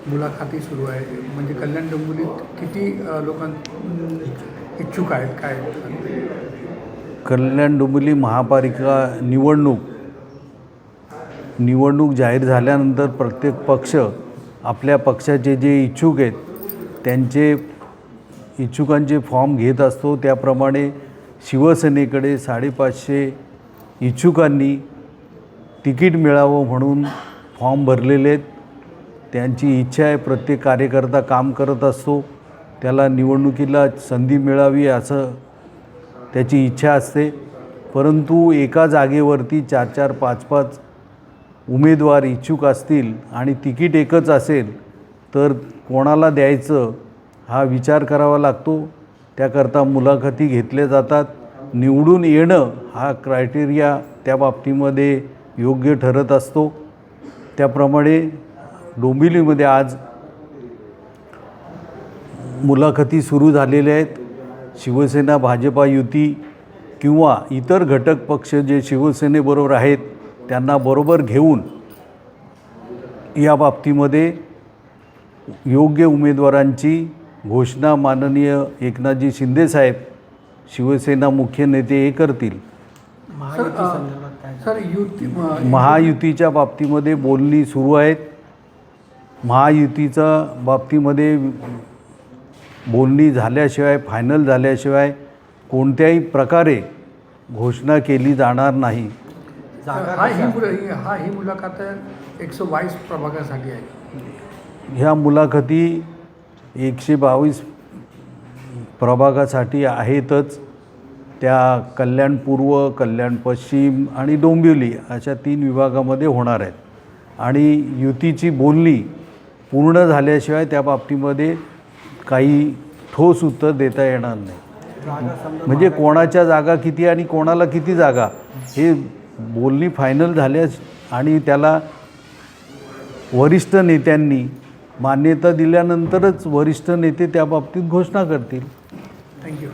मुलाखती सुरू आहे, म्हणजे कल्याण डोंबिवलीत किती लोकां इच्छुक आहेत काय? कल्याण डोंबिवली महापालिका निवडणूक जाहीर झाल्यानंतर प्रत्येक पक्ष आपल्या पक्षाचे जे इच्छुक आहेत त्यांचे इच्छुकांचे फॉर्म घेत असतो। त्याप्रमाणे शिवसेनेकडे 550 इच्छुकांनी तिकीट मिळावं म्हणून फॉर्म भरलेले आहेत। त्यांची इच्छा आहे, प्रत्येक कार्यकर्ता काम करत असतो, त्याला निवडणुकीला संधी मिळावी असं त्याची इच्छा असते। परंतु एका जागेवरती 4-4, 5-5 उमेदवार इच्छुक असतील आणि तिकीट एकच असेल तर कोणाला द्यायचं हा विचार करावा लागतो। त्याकरता मुलाखती घेतल्या जातात। निवडून येणं हा क्रायटेरिया त्या बाबतीमध्ये योग्य ठरत असतो। त्याप्रमाणे डोंबिवलीमध्ये आज मुलाखती सुरू झालेल्या आहेत। शिवसेना भाजपा युती किंवा इतर घटक पक्ष जे शिवसेनेबरोबर आहेत त्यांना बरोबर घेऊन या बाबतीमध्ये योग्य उमेदवारांची घोषणा माननीय एकनाथजी शिंदे साहेब शिवसेना मुख्य नेते हे करतील। महायुतीच्या बाबतीमध्ये बोलणी सुरू आहेत। महायुतीच्या बाबतीमध्ये बोलणी झाल्याशिवाय, फायनल झाल्याशिवाय कोणत्याही प्रकारे घोषणा केली जाणार नाही। ही मुलाखत 122 प्रभागासाठी आहे। ह्या मुलाखती 122 प्रभागासाठी आहेतच। त्या कल्याण पूर्व, कल्याण पश्चिम आणि डोंबिवली अशा 3 विभागामध्ये होणार आहेत आणि युतीची बोलणी पूर्ण झाल्याशिवाय त्या बाबतीमध्ये काही ठोस उत्तर देता येणार नाही। म्हणजे कोणाच्या जागा किती आणि कोणाला किती जागा हे बोलणी फायनल झाल्यास आणि त्याला वरिष्ठ नेत्यांनी मान्यता दिल्यानंतरच वरिष्ठ नेते त्या बाबतीत घोषणा करतील। थँक्यू।